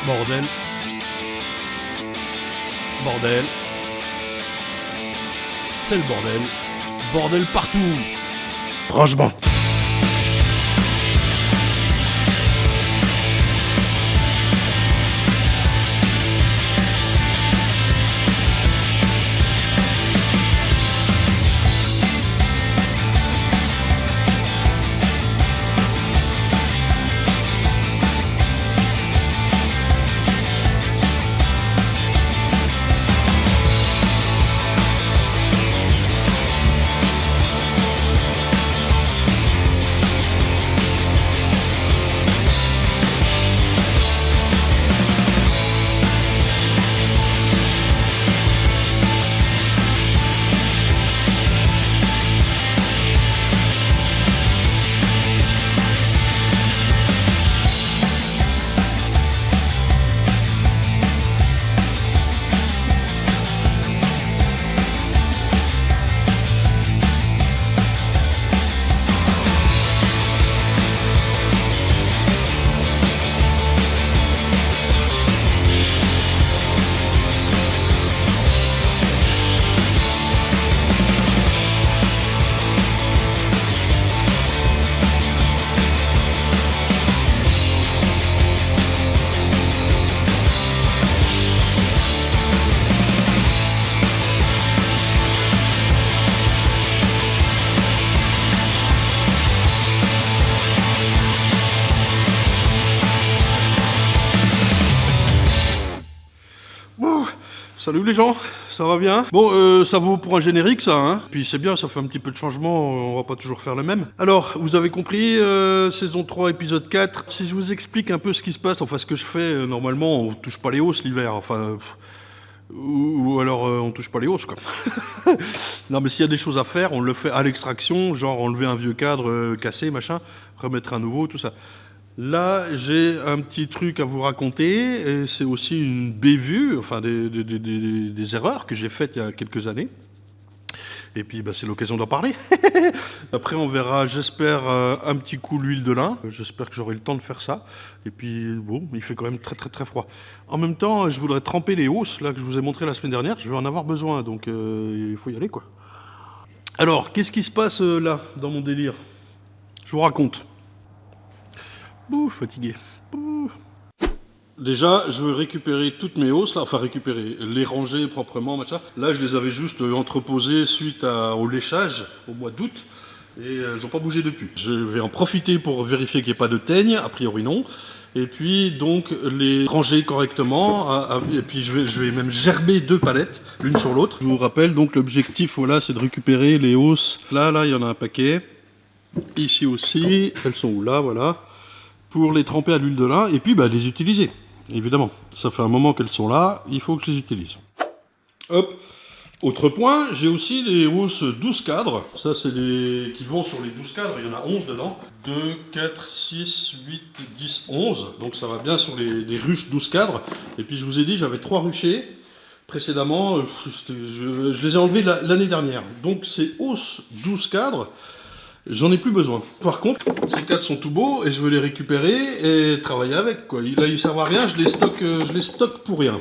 Bordel. Bordel. C'est le bordel. Bordel partout. Rangement. Salut les gens, ça va bien? Bon, ça vaut pour un générique ça, hein. Puis c'est bien, ça fait un petit peu de changement, on va pas toujours faire le même. Alors, vous avez compris, saison 3, épisode 4. Si je vous explique un peu ce qui se passe, enfin ce que je fais, normalement on touche pas les hausses l'hiver, enfin... Ou alors on touche pas les hausses quoi. Non mais s'il y a des choses à faire, on le fait à l'extraction, genre enlever un vieux cadre cassé, machin, remettre un nouveau, tout ça. Là, j'ai un petit truc à vous raconter, et c'est aussi une bévue, enfin des erreurs que j'ai faites il y a quelques années. Et puis, bah, c'est l'occasion d'en parler. Après, on verra, j'espère, un petit coup l'huile de lin. J'espère que j'aurai le temps de faire ça. Et puis, bon, il fait quand même très, très, très froid. En même temps, je voudrais tremper les hausses, là, que je vous ai montré la semaine dernière. Je vais en avoir besoin, donc il faut y aller, quoi. Alors, qu'est-ce qui se passe là, dans mon délire? Je vous raconte. Bouh, fatigué. Bouh. Déjà, je veux récupérer toutes mes hausses, là, enfin récupérer, les ranger proprement, machin. Là, je les avais juste entreposées suite au léchage au mois d'août, et elles n'ont pas bougé depuis. Je vais en profiter pour vérifier qu'il n'y ait pas de teigne, a priori non. Et puis, donc, les ranger correctement, et puis je vais même gerber 2 palettes, l'une sur l'autre. Je vous rappelle, donc, l'objectif, voilà, c'est de récupérer les hausses. Là, il y en a un paquet. Ici aussi, elles sont où là, voilà. Pour les tremper à l'huile de lin et puis bah, les utiliser, évidemment. Ça fait un moment qu'elles sont là, il faut que je les utilise. Hop. Autre point, j'ai aussi les hausses 12 cadres. Ça, c'est les qui vont sur les 12 cadres, il y en a 11 dedans. 2, 4, 6, 8, 10, 11. Donc ça va bien sur les ruches 12 cadres. Et puis je vous ai dit, j'avais 3 ruchers. Précédemment, je les ai enlevés l'année dernière. Donc ces hausses 12 cadres, j'en ai plus besoin. Par contre, ces cadres sont tout beaux et je veux les récupérer et travailler avec, quoi. Là, ils servent à rien, je les stocke pour rien.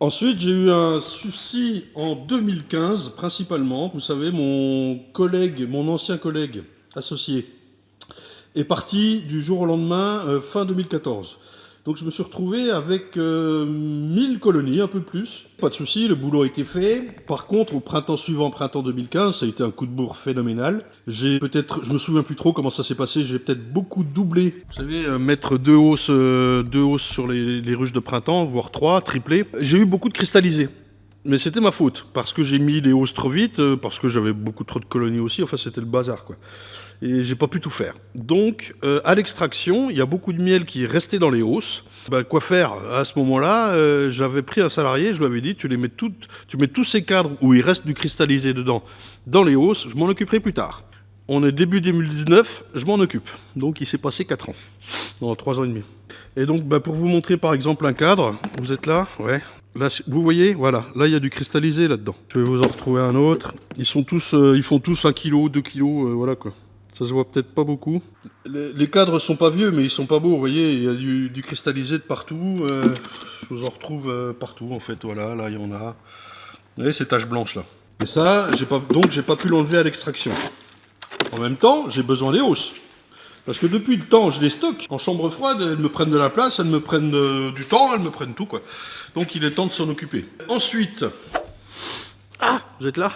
Ensuite, j'ai eu un souci en 2015, principalement. Vous savez, mon ancien collègue associé, est parti du jour au lendemain, fin 2014. Donc je me suis retrouvé avec 1000 colonies, un peu plus. Pas de souci, le boulot a été fait. Par contre, au printemps suivant, printemps 2015, ça a été un coup de bourre phénoménal. Je me souviens plus trop comment ça s'est passé, j'ai peut-être beaucoup doublé. Vous savez, mettre 2 hausses sur les ruches de printemps, voire 3, triplé. J'ai eu beaucoup de cristallisés. Mais c'était ma faute, parce que j'ai mis les hausses trop vite, parce que j'avais beaucoup trop de colonies aussi, enfin c'était le bazar quoi. Et j'ai pas pu tout faire. Donc, à l'extraction, il y a beaucoup de miel qui est resté dans les hausses. Ben, quoi faire? À ce moment-là, j'avais pris un salarié, je lui avais dit, tu mets tous ces cadres où il reste du cristallisé dedans, dans les hausses, je m'en occuperai plus tard. On est début 2019, je m'en occupe. Donc, il s'est passé 4 ans. Non, 3 ans et demi. Et donc, ben, pour vous montrer par exemple un cadre, vous êtes là? Ouais. Là, vous voyez, voilà, là il y a du cristallisé là-dedans. Je vais vous en retrouver un autre. Ils font tous 1 kg, 2 kg, voilà quoi. Ça se voit peut-être pas beaucoup. Les cadres sont pas vieux, mais ils sont pas beaux, vous voyez, il y a du cristallisé de partout. Je vous en retrouve partout, en fait, voilà, là il y en a. Vous voyez ces taches blanches là. Et ça, j'ai pas pu l'enlever à l'extraction. En même temps, j'ai besoin des hausses. Parce que depuis le temps, je les stocke. En chambre froide, elles me prennent de la place, elles me prennent du temps, elles me prennent tout, quoi. Donc il est temps de s'en occuper. Ensuite... Ah, vous êtes là?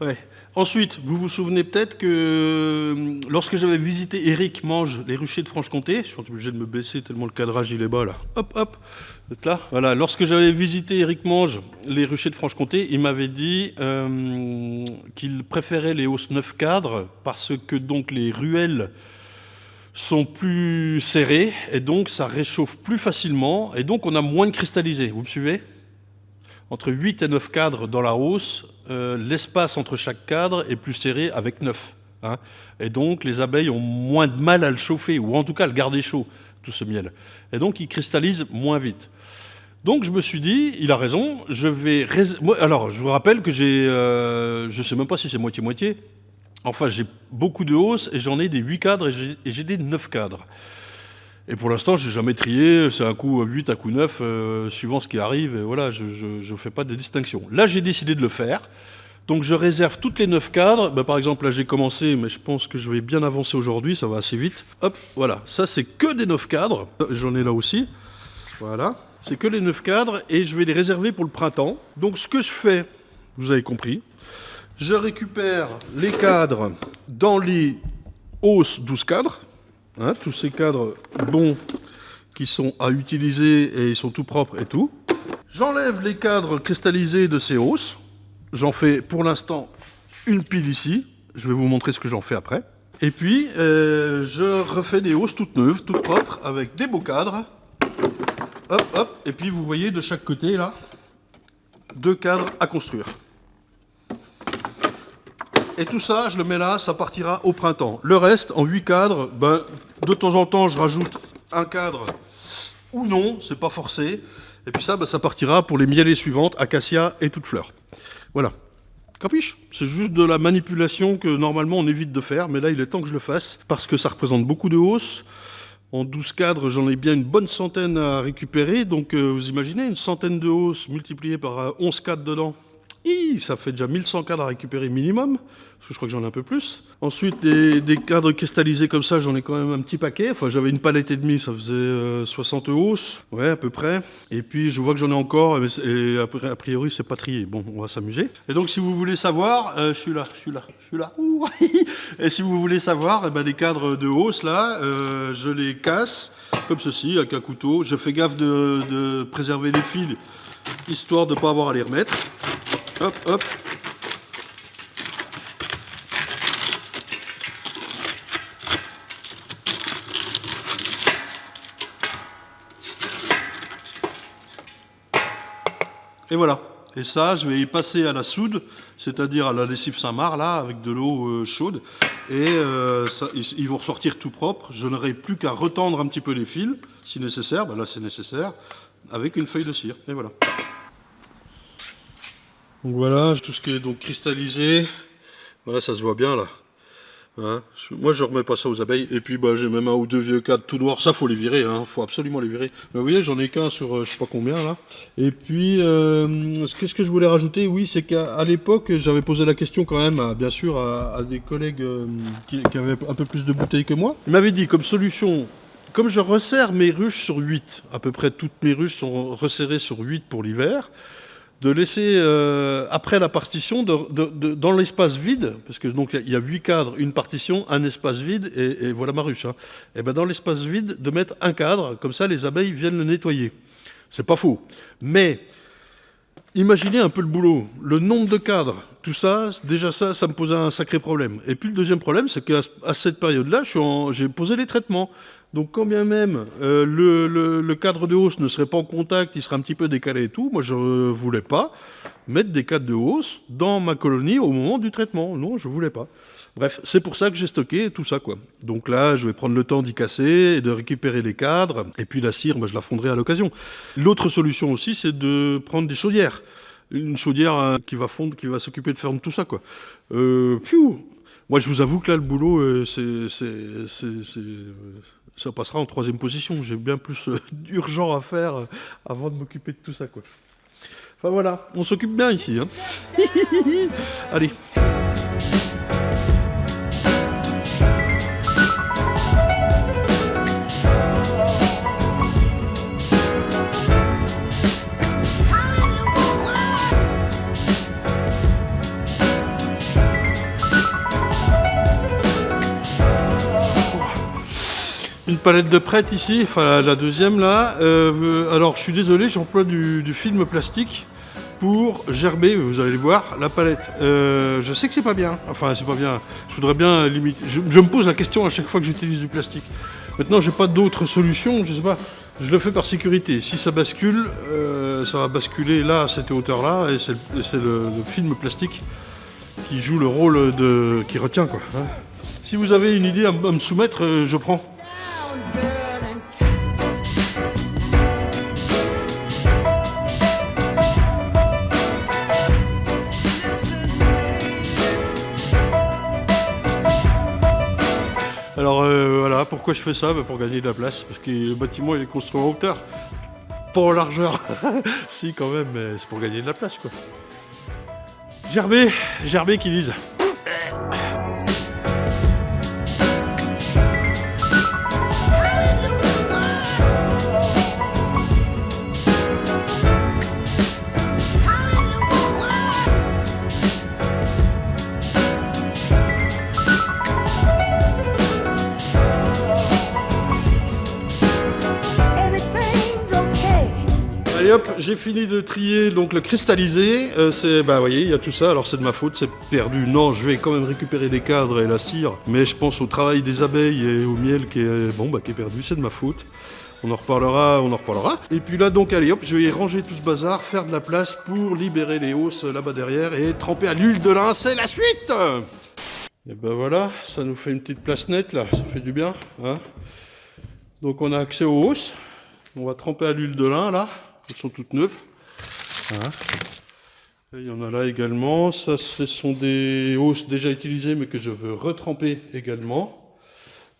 Ouais. Ensuite, vous vous souvenez peut-être que lorsque j'avais visité Eric Mange, les ruchers de Franche-Comté, je suis obligé de me baisser tellement le cadrage il est bas là. Hop, hop, vous êtes là? Voilà, lorsque j'avais visité Eric Mange, les ruchers de Franche-Comté, il m'avait dit qu'il préférait les hausses 9 cadres parce que donc les ruelles sont plus serrées et donc ça réchauffe plus facilement et donc on a moins de cristallisé. Vous me suivez? Entre 8 et 9 cadres dans la hausse, l'espace entre chaque cadre est plus serré avec 9. Hein, et donc les abeilles ont moins de mal à le chauffer, ou en tout cas à le garder chaud, tout ce miel. Et donc il cristallise moins vite. Donc je me suis dit, il a raison, alors je vous rappelle que j'ai, je ne sais même pas si c'est moitié-moitié, enfin j'ai beaucoup de hausses et j'en ai des 8 cadres et j'ai des 9 cadres. Et pour l'instant, je n'ai jamais trié, c'est un coup 8, un coup 9, suivant ce qui arrive, et voilà, je ne fais pas de distinction. Là, j'ai décidé de le faire, donc je réserve toutes les 9 cadres. Par exemple, là, j'ai commencé, mais je pense que je vais bien avancer aujourd'hui, ça va assez vite. Hop, voilà, ça, c'est que des 9 cadres. J'en ai là aussi, voilà. C'est que les 9 cadres, et je vais les réserver pour le printemps. Donc, ce que je fais, vous avez compris, je récupère les cadres dans les hausses 12 cadres. Hein, tous ces cadres bons qui sont à utiliser et ils sont tout propres et tout. J'enlève les cadres cristallisés de ces hausses. J'en fais pour l'instant une pile ici. Je vais vous montrer ce que j'en fais après. Et puis, je refais des hausses toutes neuves, toutes propres, avec des beaux cadres. Hop, hop. Et puis, vous voyez de chaque côté, là, 2 cadres à construire. Et tout ça, je le mets là, ça partira au printemps. Le reste, en 8 cadres, de temps en temps, je rajoute un cadre ou non, c'est pas forcé. Et puis ça, ça partira pour les miellées suivantes, acacia et toutes fleurs. Voilà. Capiche? C'est juste de la manipulation que normalement on évite de faire, mais là, il est temps que je le fasse, parce que ça représente beaucoup de hausses. En 12 cadres, j'en ai bien une bonne centaine à récupérer. Donc, vous imaginez, une centaine de hausses multipliées par 11 cadres dedans. Ça fait déjà 1100 cadres à récupérer minimum, parce que je crois que j'en ai un peu plus. Ensuite, des cadres cristallisés comme ça, j'en ai quand même un petit paquet. Enfin, j'avais une palette et demie, ça faisait 60 hausses, ouais, à peu près. Et puis, je vois que j'en ai encore, et a priori, c'est pas trié. Bon, on va s'amuser. Et donc, si vous voulez savoir, je suis là. Ouh, et si vous voulez savoir, les cadres de hausse, là, je les casse, comme ceci, avec un couteau. Je fais gaffe de préserver les fils, histoire de ne pas avoir à les remettre. Hop, hop. Et voilà. Et ça, je vais y passer à la soude, c'est-à-dire à la lessive Saint-Marc, là, avec de l'eau chaude. Et ils vont ressortir tout propres. Je n'aurai plus qu'à retendre un petit peu les fils, si nécessaire. Là, c'est nécessaire, avec une feuille de cire. Et voilà. Donc voilà, tout ce qui est donc cristallisé, voilà, ça se voit bien là. Hein, moi je remets pas ça aux abeilles, et puis j'ai même un ou deux vieux cadres tout noirs, ça faut les virer, faut absolument les virer. Mais vous voyez, j'en ai qu'un sur je sais pas combien là. Et puis, qu'est-ce que je voulais rajouter? Oui, c'est qu'à l'époque, j'avais posé la question quand même, bien sûr, à des collègues qui avaient un peu plus de bouteilles que moi. Ils m'avaient dit comme solution, comme je resserre mes ruches sur 8, à peu près toutes mes ruches sont resserrées sur 8 pour l'hiver, de laisser, après la partition, dans l'espace vide, parce que donc il y a 8 cadres, une partition, un espace vide, et voilà ma ruche. Hein. Et dans l'espace vide, de mettre un cadre, comme ça les abeilles viennent le nettoyer. C'est pas faux. Mais, imaginez un peu le boulot, le nombre de cadres, tout ça, déjà ça me posait un sacré problème. Et puis le deuxième problème, c'est qu'à cette période-là, j'ai posé les traitements. Donc quand bien même le cadre de hausse ne serait pas en contact, il serait un petit peu décalé et tout, moi je ne voulais pas mettre des cadres de hausse dans ma colonie au moment du traitement. Non, je ne voulais pas. Bref, c'est pour ça que j'ai stocké tout ça, quoi. Donc là, je vais prendre le temps d'y casser et de récupérer les cadres. Et puis la cire, je la fondrai à l'occasion. L'autre solution aussi, c'est de prendre des chaudières. Une chaudière qui va fondre, qui va s'occuper de faire tout ça, quoi. Moi, je vous avoue que là, le boulot, ça passera en 3e position. J'ai bien plus d'urgent à faire avant de m'occuper de tout ça, quoi. Enfin voilà, on s'occupe bien ici, hein. Allez. Une palette de prête ici, enfin la deuxième là. Alors je suis désolé, j'emploie du film plastique pour gerber, vous allez voir, la palette. Je sais que c'est pas bien, enfin c'est pas bien, je voudrais bien limiter. Je me pose la question à chaque fois que j'utilise du plastique. Maintenant j'ai pas d'autre solution, je sais pas, je le fais par sécurité. Si ça bascule, ça va basculer là à cette hauteur là, et c'est le film plastique qui joue le rôle qui retient quoi. Hein. Si vous avez une idée à me soumettre, je prends. Alors voilà, pourquoi je fais ça? Pour gagner de la place, parce que le bâtiment il est construit en hauteur, pas en largeur. Si quand même, mais c'est pour gagner de la place quoi. Gerber qui disent. Allez hop, j'ai fini de trier donc le cristallisé. Vous voyez, il y a tout ça. Alors c'est de ma faute, c'est perdu. Non, je vais quand même récupérer des cadres et la cire. Mais je pense au travail des abeilles et au miel qui est perdu. C'est de ma faute. On en reparlera. Et puis là donc, allez hop, je vais ranger tout ce bazar, faire de la place pour libérer les hausses là-bas derrière et tremper à l'huile de lin. C'est la suite. Et ben voilà, ça nous fait une petite place nette là. Ça fait du bien. Hein. Donc on a accès aux hausses. On va tremper à l'huile de lin là. Elles sont toutes neuves. Voilà. Et il y en a là également. Ça, ce sont des hausses déjà utilisées, mais que je veux retremper également.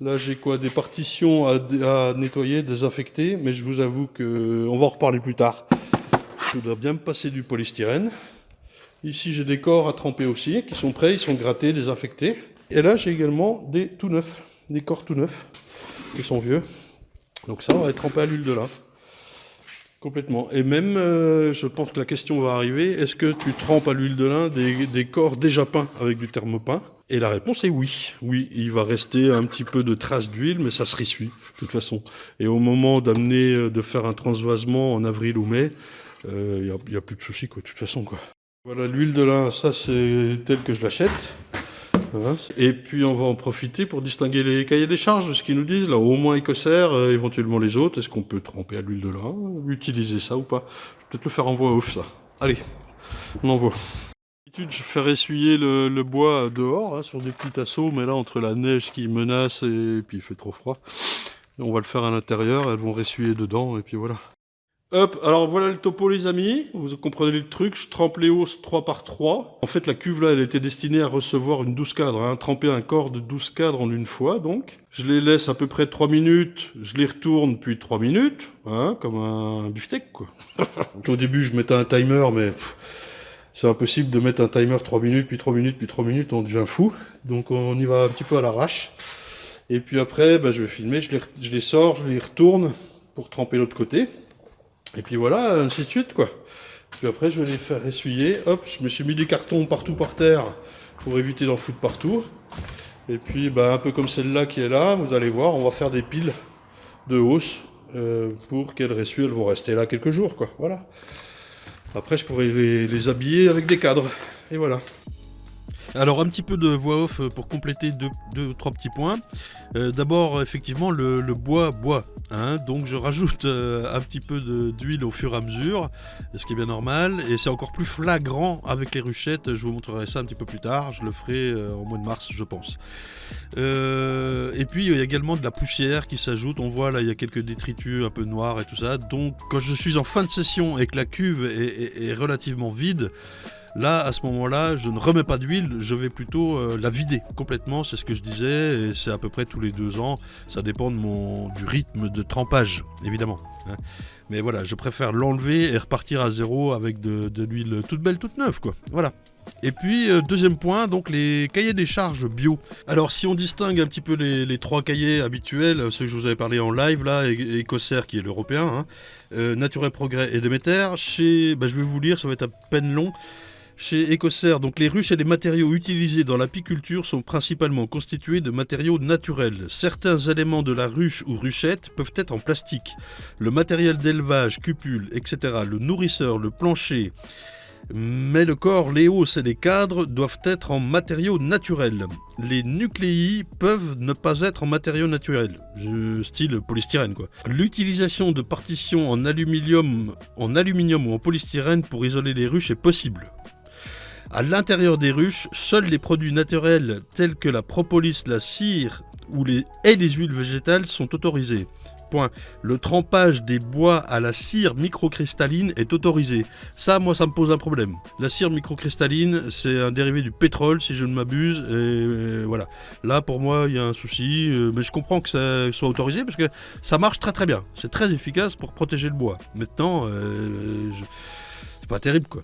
Là, j'ai quoi? Des partitions à nettoyer, désinfecter. Mais je vous avoue qu'on va en reparler plus tard. Je voudrais bien me passer du polystyrène. Ici, j'ai des corps à tremper aussi, qui sont prêts. Ils sont grattés, désinfectés. Et là, j'ai également des tout neufs. Des corps tout neufs. Qui sont vieux. Donc ça, on va les tremper à l'huile de lin. Complètement. Et même, je pense que la question va arriver, est-ce que tu trempes à l'huile de lin des corps déjà peints avec du thermopin? Et la réponse est oui. Oui, il va rester un petit peu de traces d'huile, mais ça se ressuit, de toute façon. Et au moment de faire un transvasement en avril ou mai, il n'y a plus de soucis, quoi, de toute façon, quoi. Voilà, l'huile de lin, ça c'est tel que je l'achète. Voilà. Et puis on va en profiter pour distinguer les cahiers des charges de ce qu'ils nous disent, là, au moins écossaire, éventuellement les autres. Est-ce qu'on peut tremper à l'huile de lin, utiliser ça ou pas? Je vais peut-être le faire en voix off, ça. Allez, on envoie. D'habitude, je fais essuyer le bois dehors, hein, sur des petits tasseaux, mais là, entre la neige qui menace et puis il fait trop froid, on va le faire à l'intérieur, elles vont ressuyer dedans, et puis voilà. Hop, alors voilà le topo les amis, vous comprenez le truc, je trempe les hausses 3 par 3. En fait la cuve là elle était destinée à recevoir une 12 cadres, hein, tremper un corps de 12 cadres en une fois donc. Je les laisse à peu près 3 minutes, je les retourne puis 3 minutes, hein, comme un beefsteak quoi. Au début je mettais un timer mais c'est impossible de mettre un timer 3 minutes, puis 3 minutes, puis 3 minutes, on devient fou. Donc on y va un petit peu à l'arrache. Et puis après je vais filmer, je les sors, je les retourne pour tremper l'autre côté. Et puis voilà, ainsi de suite, quoi. Puis après, je vais les faire essuyer. Hop, je me suis mis des cartons partout par terre pour éviter d'en foutre partout. Et puis, un peu comme celle-là qui est là, vous allez voir, on va faire des piles de hausses pour qu'elles ressuient. Elles vont rester là quelques jours, quoi. Voilà. Après, je pourrais les habiller avec des cadres. Et voilà. Alors un petit peu de voix off pour compléter deux, trois petits points. D'abord effectivement le bois, hein, donc je rajoute un petit peu d'huile au fur et à mesure, ce qui est bien normal, et c'est encore plus flagrant avec les ruchettes, je vous montrerai ça un petit peu plus tard, je le ferai en mois de mars je pense. Et puis il y a également de la poussière qui s'ajoute, on voit là il y a quelques détritus un peu noirs et tout ça, donc quand je suis en fin de session et que la cuve est relativement vide, Là, à ce moment-là, je ne remets pas d'huile, je vais plutôt la vider complètement, c'est ce que je disais, et c'est à peu près tous les 2 ans, ça dépend du rythme de trempage, évidemment. Hein. Mais voilà, je préfère l'enlever et repartir à zéro avec de l'huile toute belle, toute neuve, quoi. Voilà. Et puis, deuxième point, donc les cahiers des charges bio. Alors, si on distingue un petit peu les 3 cahiers habituels, ceux que je vous avais parlé en live, là, Ecocer qui est l'européen, hein, Nature et Progrès et Déméter, je vais vous lire, ça va être à peine long. Chez Ecocer, donc les ruches et les matériaux utilisés dans l'apiculture sont principalement constitués de matériaux naturels. Certains éléments de la ruche ou ruchette peuvent être en plastique. Le matériel d'élevage, cupule, etc., le nourrisseur, le plancher, mais le corps, les hausses et les cadres doivent être en matériaux naturels. Les nucléi peuvent ne pas être en matériaux naturels, style polystyrène quoi. L'utilisation de partitions en aluminium ou en polystyrène pour isoler les ruches est possible. À l'intérieur des ruches, seuls les produits naturels tels que la propolis, la cire et les huiles végétales sont autorisés. Point. Le trempage des bois à la cire microcristalline est autorisé. Ça, moi, ça me pose un problème. La cire microcristalline, c'est un dérivé du pétrole, si je ne m'abuse. Et voilà. Là, pour moi, il y a un souci. Mais je comprends que ça soit autorisé parce que ça marche très très bien. C'est très efficace pour protéger le bois. Maintenant, c'est pas terrible, quoi.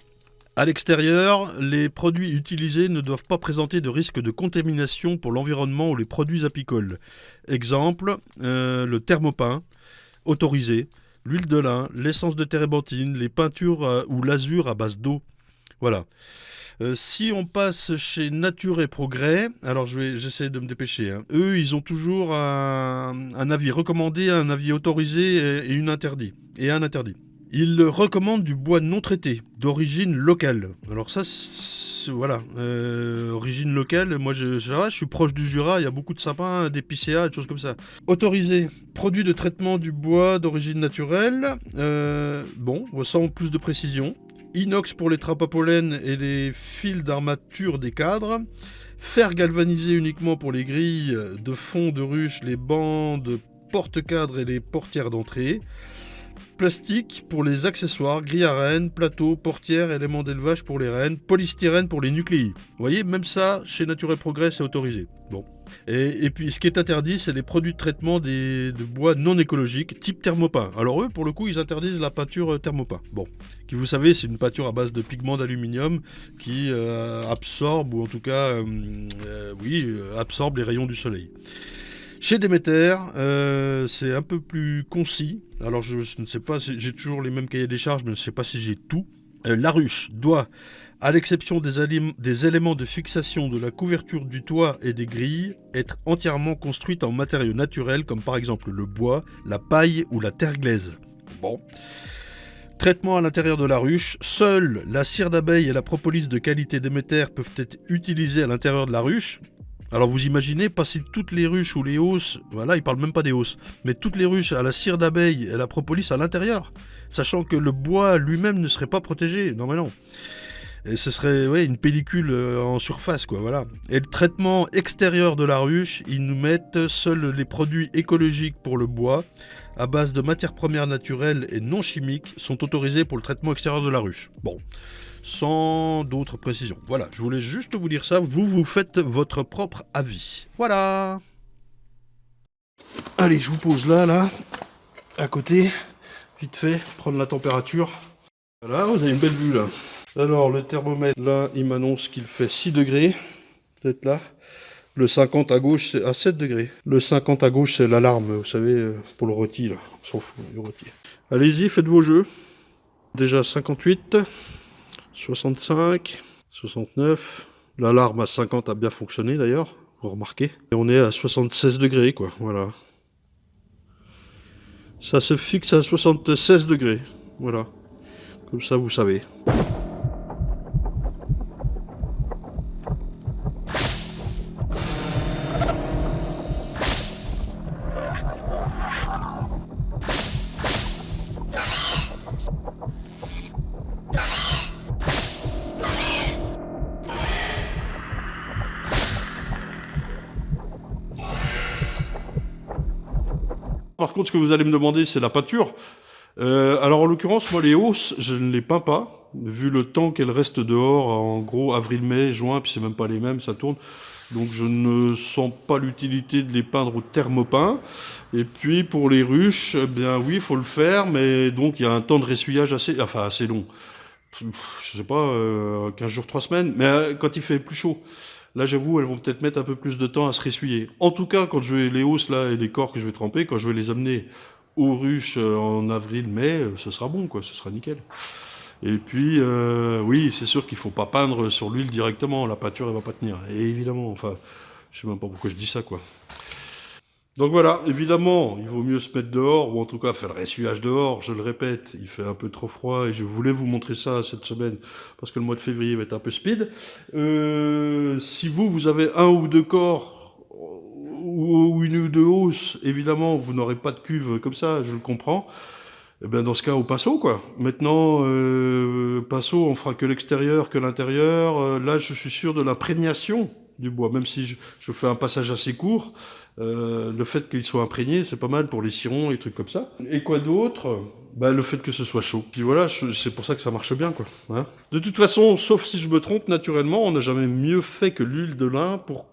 À l'extérieur, les produits utilisés ne doivent pas présenter de risque de contamination pour l'environnement ou les produits apicoles. Exemple, le thermopin, autorisé, l'huile de lin, l'essence de térébenthine, les peintures ou l'azur à base d'eau. Voilà. Si on passe chez Nature et Progrès, alors j'essaie de me dépêcher. Hein. Eux, ils ont toujours un avis recommandé, un avis autorisé et un interdit. Ils recommandent du bois non traité, d'origine locale. Alors ça, voilà, origine locale, moi je suis proche du Jura, il y a beaucoup de sapins, d'épicéas, des choses comme ça. Autorisé, produit de traitement du bois d'origine naturelle, sans plus de précision. Inox pour les trappes à pollen et les fils d'armature des cadres. Fer galvanisé uniquement pour les grilles de fond de ruche, les bancs de porte-cadres et les portières d'entrée. Plastique pour les accessoires, grilles à rennes, plateaux, portières, éléments d'élevage pour les rennes, polystyrène pour les nucléi. Vous voyez, même ça, chez Nature et Progrès, c'est autorisé. Bon. Et puis, ce qui est interdit, c'est les produits de traitement de bois non écologiques, type thermopin. Alors eux, pour le coup, ils interdisent la peinture thermopin. Bon, qui vous savez, c'est une peinture à base de pigments d'aluminium qui absorbe, ou en tout cas, absorbe les rayons du soleil. Chez Déméter, c'est un peu plus concis. Alors je ne sais pas, j'ai toujours les mêmes cahiers des charges, mais je ne sais pas si j'ai tout. La ruche doit, à l'exception des éléments de fixation de la couverture du toit et des grilles, être entièrement construite en matériaux naturels, comme par exemple le bois, la paille ou la terre glaise. Bon. Traitement à l'intérieur de la ruche. Seule la cire d'abeille et la propolis de qualité Déméter peuvent être utilisées à l'intérieur de la ruche. Alors vous imaginez passer toutes les ruches ou les hausses, voilà, ils parlent même pas des hausses, mais toutes les ruches à la cire d'abeille et la propolis à l'intérieur, sachant que le bois lui-même ne serait pas protégé. Non mais non. Et ce serait une pellicule en surface, quoi, voilà. Et le traitement extérieur de la ruche, ils nous mettent seuls les produits écologiques pour le bois, à base de matières premières naturelles et non chimiques, sont autorisés pour le traitement extérieur de la ruche. Bon. Sans d'autres précisions. Voilà, je voulais juste vous dire ça, vous faites votre propre avis. Voilà. Allez, je vous pose là, à côté, vite fait, prendre la température. Voilà, vous avez une belle vue là. Alors, le thermomètre, là, il m'annonce qu'il fait 6 degrés, peut-être là. Le 50 à gauche, c'est à 7 degrés. Le 50 à gauche, c'est l'alarme, vous savez, pour le rôti, là. On s'en fout, le rôti. Allez-y, faites vos jeux. Déjà 58... 65, 69, l'alarme à 50 a bien fonctionné d'ailleurs, vous remarquez. Et on est à 76 degrés quoi, voilà. Ça se fixe à 76 degrés, voilà. Comme ça vous savez. Par contre, ce que vous allez me demander, c'est la peinture. Alors en l'occurrence, moi les hausses, je ne les peins pas, vu le temps qu'elles restent dehors, en gros avril, mai, juin, puis c'est même pas les mêmes, ça tourne. Donc je ne sens pas l'utilité de les peindre au thermopin. Et puis pour les ruches, eh bien oui, il faut le faire, mais donc il y a un temps de ressuyage assez long. Je sais pas, 15 jours, 3 semaines, mais quand il fait plus chaud. Là, j'avoue, elles vont peut-être mettre un peu plus de temps à se ressuyer. En tout cas, quand je vais les hausses là et les corps que je vais tremper, quand je vais les amener aux ruches en avril, mai, ce sera bon, quoi, ce sera nickel. Et puis, oui, c'est sûr qu'il faut pas peindre sur l'huile directement, la peinture, elle va pas tenir. Et évidemment, enfin, je sais même pas pourquoi je dis ça, quoi. Donc voilà, évidemment, il vaut mieux se mettre dehors, ou en tout cas faire le ressuyage dehors, je le répète, il fait un peu trop froid, et je voulais vous montrer ça cette semaine, parce que le mois de février va être un peu speed. Si vous avez un ou deux corps, ou une ou deux hausses, évidemment, vous n'aurez pas de cuve comme ça, je le comprends. Eh ben dans ce cas, au pinceau, quoi. Maintenant, pinceau, on fera que l'extérieur, que l'intérieur. Là, je suis sûr de l'imprégnation du bois, même si je fais un passage assez court. Le fait qu'il soit imprégné, c'est pas mal pour les cirons et trucs comme ça. Et quoi d'autre? Bah, le fait que ce soit chaud. Puis voilà, c'est pour ça que ça marche bien, quoi. Hein, de toute façon, sauf si je me trompe, naturellement, on n'a jamais mieux fait que l'huile de lin pour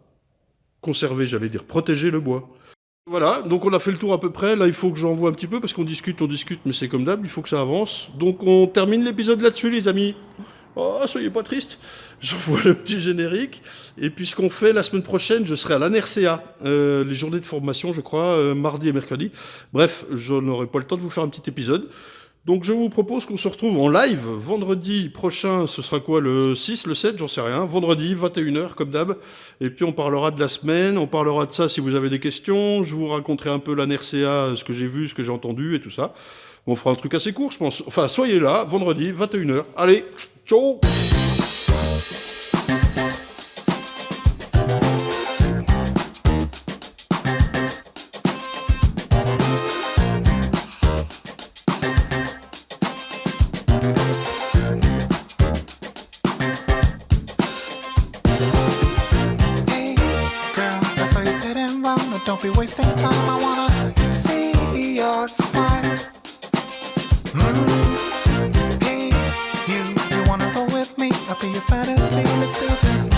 conserver, j'allais dire, protéger le bois. Voilà, donc on a fait le tour à peu près. Là, il faut que j'envoie un petit peu parce qu'on discute, mais c'est comme d'hab, il faut que ça avance. Donc on termine l'épisode là-dessus, les amis. Oh, soyez pas tristes. J'envoie le petit générique. Et puis ce qu'on fait la semaine prochaine, je serai à l'ANRCA, les journées de formation, je crois, mardi et mercredi. Bref, je n'aurai pas le temps de vous faire un petit épisode. Donc je vous propose qu'on se retrouve en live vendredi prochain, ce sera quoi, le 6, le 7, j'en sais rien, vendredi 21h comme d'hab, et puis on parlera de la semaine, on parlera de ça si vous avez des questions, je vous raconterai un peu l'ANRCA, ce que j'ai vu, ce que j'ai entendu et tout ça. On fera un truc assez court je pense, enfin soyez là, vendredi 21h, allez, ciao. Don't be wasting time, I wanna see your smile. Hey, you wanna go with me? I'll be your fantasy, let's do this.